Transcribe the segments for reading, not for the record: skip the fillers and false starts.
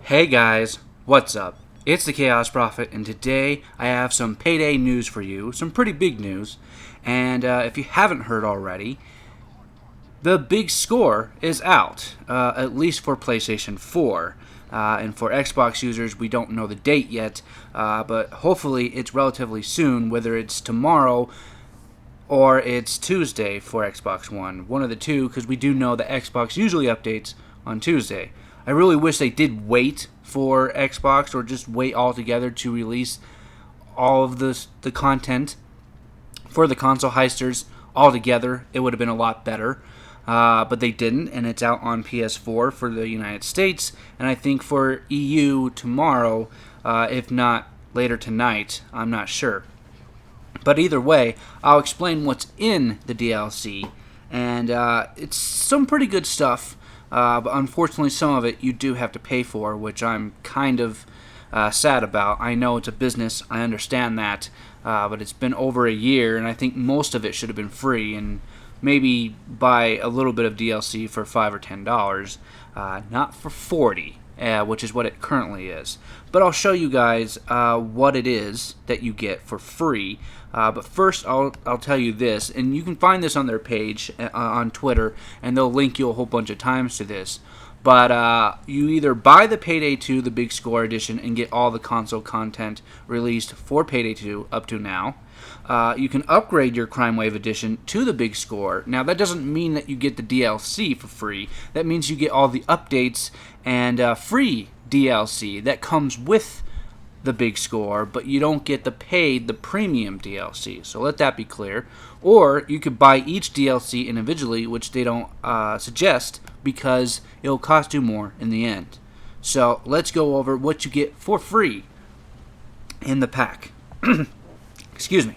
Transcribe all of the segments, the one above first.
Hey guys, what's up? It's the Chaos Prophet, and today I have some Payday news for you, some pretty big news. And if you haven't heard already, the big score is out, at least for PlayStation 4. And for Xbox users, we don't know the date yet, but hopefully it's relatively soon, whether it's tomorrow or it's Tuesday for Xbox One. One of the two, because we do know that Xbox usually updates on Tuesday. I really wish they did wait for Xbox or just wait altogether to release all of the content for the console heisters all together. It would have been a lot better. But they didn't, and it's out on Ps4 for the United States, and I think for EU tomorrow, if not later tonight. I'm not sure. But either way, I'll explain what's in the DLC, and it's some pretty good stuff, but unfortunately some of it you do have to pay for, which I'm kind of sad about. I know it's a business, I understand that, but it's been over a year, and I think most of it should have been free, and maybe buy a little bit of DLC for $5 or $10, not for $40, which is what it currently is. But I'll show you guys what it is that you get for free. But first, I'll tell you this, and you can find this on their page on Twitter, and they'll link you a whole bunch of times to this. But you either buy the Payday 2, the Big Score Edition, and get all the console content released for Payday 2 up to now. You can upgrade your Crime Wave Edition to the Big Score. Now, that doesn't mean that you get the DLC for free. That means you get all the updates and free DLC that comes with the Big Score, but you don't get the premium DLC. So let that be clear. Or you could buy each DLC individually, which they don't suggest, because it'll cost you more in the end. So let's go over what you get for free in the pack. Excuse me.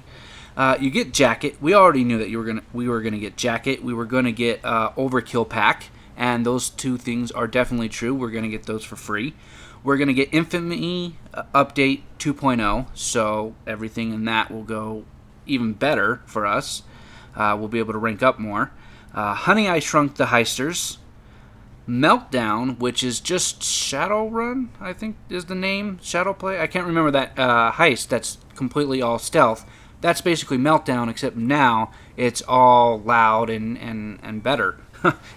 You get Jacket. We already knew that we were gonna get Jacket. We were gonna get Overkill Pack, and those two things are definitely true. We're gonna get those for free. We're gonna get Infamy Update 2.0, so everything in that will go even better for us. We'll be able to rank up more. Honey, I Shrunk the Heisters. Meltdown, which is just Shadowrun, I think is the name. Shadowplay. I can't remember that heist. That's completely all stealth. That's basically Meltdown, except now it's all loud and better.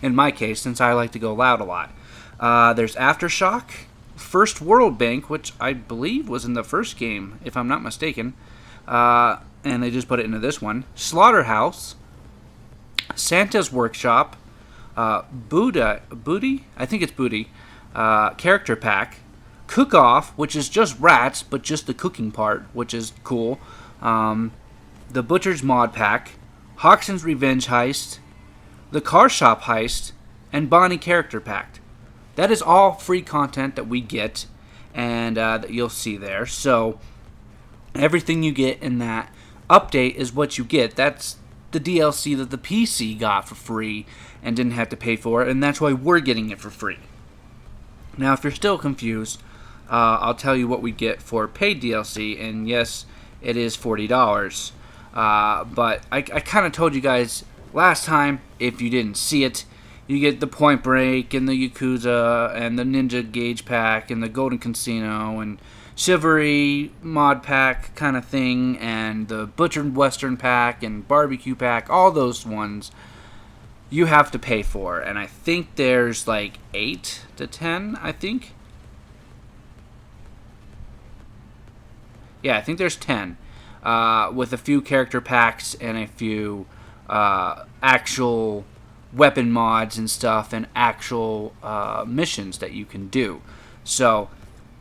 In my case, since I like to go loud a lot. There's Aftershock. First World Bank, which I believe was in the first game, if I'm not mistaken. And they just put it into this one. Slaughterhouse. Santa's Workshop. Booty? I think it's Booty. Character Pack. Cook Off, which is just rats, but just the cooking part, which is cool. The Butcher's Mod Pack. Hoxton's Revenge Heist. The Car Shop Heist. And Bonnie Character Pack. That is all free content that we get, and that you'll see there. So everything you get in that update is what you get. That's the DLC that the PC got for free and didn't have to pay for, and that's why we're getting it for free. Now, if you're still confused, I'll tell you what we get for paid DLC, and yes, it is $40. But I kind of told you guys last time, if you didn't see it, you get the Point Break and the Yakuza and the Ninja Gauge Pack and the Golden Casino and Chivalry Mod Pack kind of thing, and the Butchered Western Pack and Barbecue Pack, all those ones you have to pay for. And I think there's like 8 to 10, I think. Yeah, I think there's 10. With a few character packs and a few actual weapon mods and stuff and actual missions that you can do. So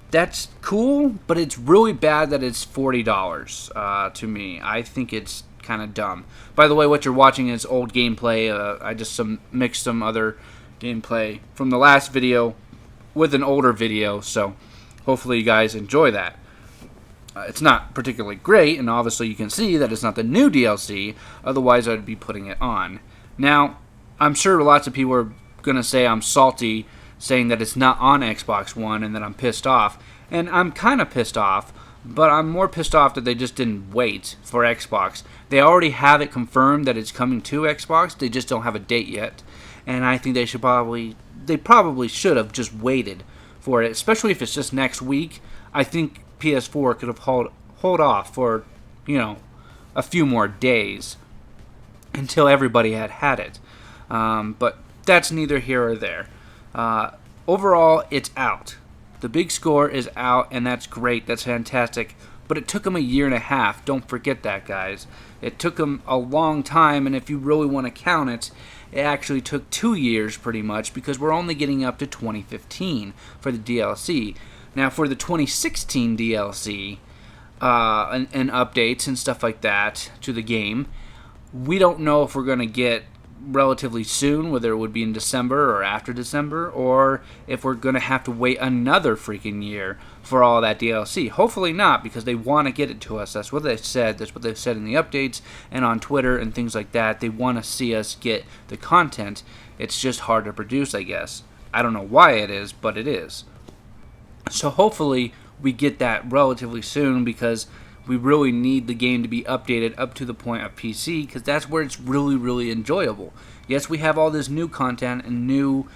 that's cool, but it's really bad that it's $40 to me. I think it's kind of dumb. By the way, what you're watching is old gameplay. I just mixed some other gameplay from the last video with an older video, so hopefully you guys enjoy that. It's not particularly great, and obviously you can see that it's not the new DLC, otherwise I'd be putting it on. Now, I'm sure lots of people are going to say I'm salty, saying that it's not on Xbox One and that I'm pissed off. And I'm kind of pissed off, but I'm more pissed off that they just didn't wait for Xbox. They already have it confirmed that it's coming to Xbox, they just don't have a date yet. And I think they probably should have just waited for it, especially if it's just next week. I think PS4 could have hold off for, a few more days until everybody had it. But that's neither here or there. Overall, it's out. The big score is out, and that's great. That's fantastic. But it took them a year and a half. Don't forget that, guys. It took them a long time, and if you really want to count it, it actually took 2 years pretty much, because we're only getting up to 2015 for the DLC. Now, for the 2016 DLC and updates and stuff like that to the game, we don't know if we're going to get relatively soon, whether it would be in December or after December, or if we're going to have to wait another freaking year for all that DLC. Hopefully not, because they want to get it to us. That's what they said. That's what they've said in the updates and on Twitter and things like that. They want to see us get the content. It's just hard to produce, I guess. I don't know why it is, but it is. So hopefully we get that relatively soon, because we really need the game to be updated up to the point of PC, because that's where it's really, really enjoyable. Yes, we have all this new content and new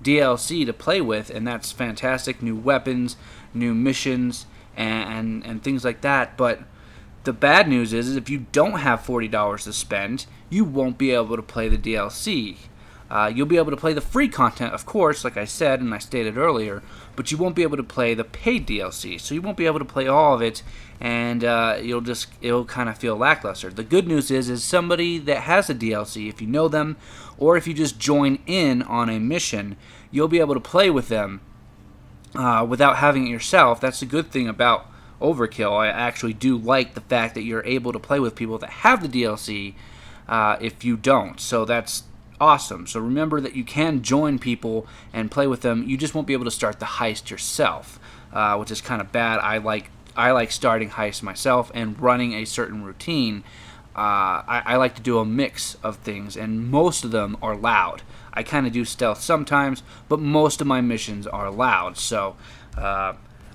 DLC to play with, and that's fantastic. New weapons, new missions, and things like that. But the bad news is if you don't have $40 to spend, you won't be able to play the DLC. You'll be able to play the free content, of course, like I said and I stated earlier, but you won't be able to play the paid DLC. So you won't be able to play all of it, and it'll kind of feel lackluster. The good news is somebody that has a DLC, if you know them, or if you just join in on a mission, you'll be able to play with them without having it yourself. That's the good thing about Overkill. I actually do like the fact that you're able to play with people that have the DLC if you don't. So that's awesome. So remember that you can join people and play with them. You just won't be able to start the heist yourself, which is kind of bad. I like starting heists myself and running a certain routine. I like to do a mix of things, and most of them are loud. I kind of do stealth sometimes, but most of my missions are loud. So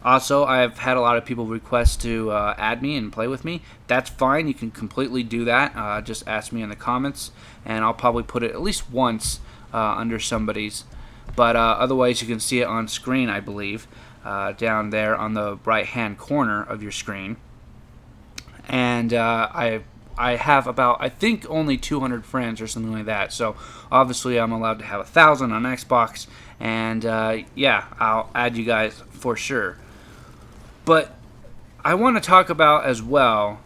also, I've had a lot of people request to add me and play with me. That's fine. You can completely do that. Just ask me in the comments, and I'll probably put it at least once under somebody's. But otherwise, you can see it on screen, I believe, down there on the right-hand corner of your screen. And I have about, I think, only 200 friends or something like that. So obviously, I'm allowed to have 1,000 on Xbox. And yeah, I'll add you guys for sure. But I want to talk about as well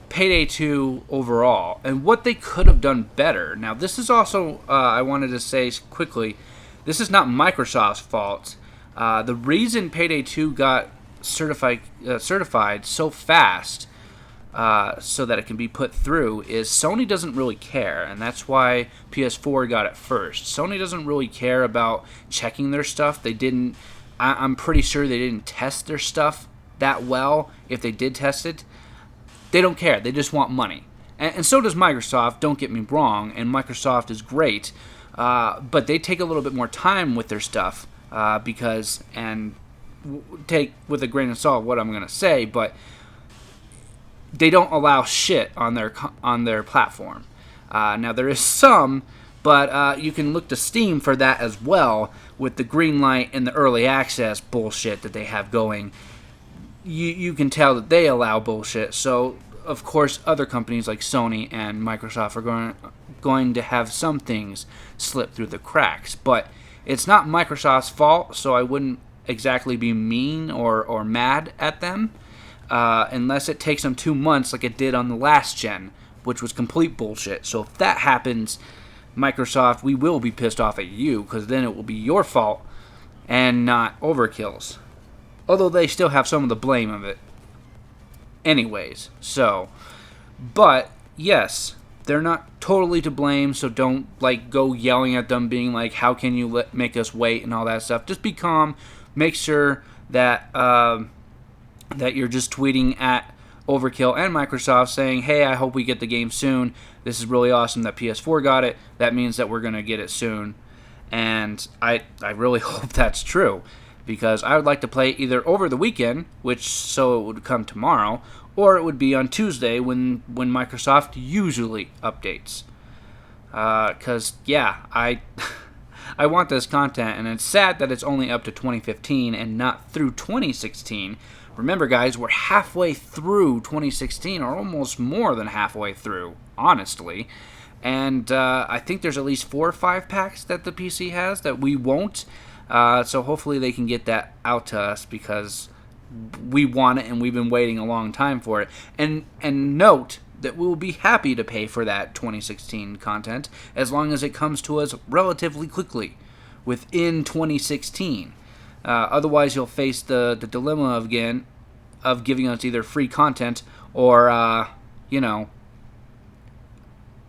Payday 2 overall and what they could have done better. Now, this is also, I wanted to say quickly, this is not Microsoft's fault. The reason Payday 2 got certified so fast so that it can be put through is Sony doesn't really care, and that's why PS4 got it first. Sony doesn't really care about checking their stuff. They didn't. I'm pretty sure they didn't test their stuff that well. If they did test it, they don't care. They just want money. And so does Microsoft, don't get me wrong, and Microsoft is great. But they take a little bit more time with their stuff because, and take with a grain of salt what I'm going to say, but they don't allow shit on their platform. Now, there is some, but you can look to Steam for that as well, with the green light and the early access bullshit that they have going. You can tell that they allow bullshit. So, of course, other companies like Sony and Microsoft are going to have some things slip through the cracks. But it's not Microsoft's fault, so I wouldn't exactly be mean or mad at them, unless it takes them 2 months like it did on the last gen, which was complete bullshit. So if that happens, Microsoft, we will be pissed off at you, because then it will be your fault and not Overkill's. Although they still have some of the blame of it. Anyways, so, but yes, they're not totally to blame, so don't go yelling at them, being like, how can you make us wait and all that stuff. Just be calm. Make sure that that you're just tweeting at Overkill and Microsoft saying, hey, I hope we get the game soon. This is really awesome that PS4 got it. That means that we're going to get it soon. And I really hope that's true, because I would like to play either over the weekend, so it would come tomorrow, or it would be on Tuesday when Microsoft usually updates. Because, yeah, I want this content, and it's sad that it's only up to 2015 and not through 2016. Remember, guys, we're halfway through 2016, or almost more than halfway through, honestly. And I think there's at least 4 or 5 packs that the PC has that we won't. So hopefully they can get that out to us, because we want it and we've been waiting a long time for it. And note that we will be happy to pay for that 2016 content as long as it comes to us relatively quickly within 2016. Otherwise, you'll face the dilemma of giving us either free content or,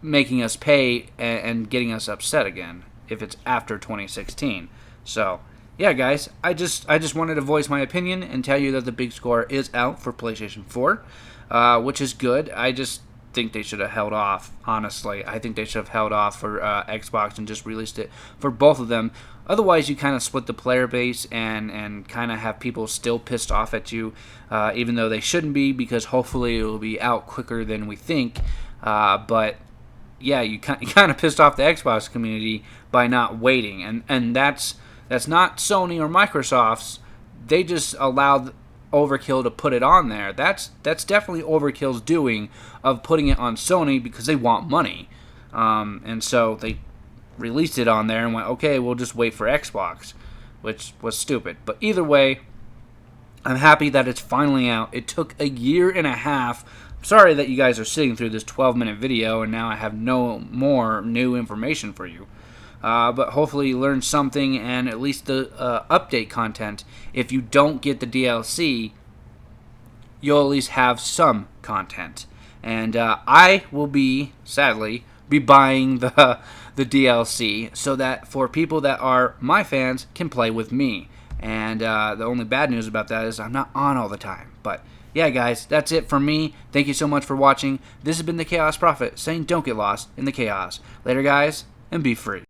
making us pay and getting us upset again if it's after 2016. So, yeah, guys, I just wanted to voice my opinion and tell you that the big score is out for PlayStation 4, which is good. I just think they should have held off, honestly. I think they should have held off for Xbox and just released it for both of them. Otherwise, you kind of split the player base and kind of have people still pissed off at you, even though they shouldn't be, because hopefully it will be out quicker than we think. But yeah, you kind of pissed off the Xbox community by not waiting, and that's not Sony or Microsoft's. They just allowed Overkill to put it on there. That's definitely Overkill's doing of putting it on Sony because they want money, and so they released it on there and went, okay, we'll just wait for Xbox, which was stupid. But either way, I'm happy that it's finally out. It took a year and a half. Sorry that you guys are sitting through this 12-minute video and now I have no more new information for you. But hopefully you learned something, and at least the update content. If you don't get the DLC, you'll at least have some content. And I will sadly be buying the DLC so that for people that are my fans can play with me. And the only bad news about that is I'm not on all the time. But yeah, guys, that's it from me. Thank you so much for watching. This has been the Chaos Prophet saying don't get lost in the chaos. Later, guys, and be free.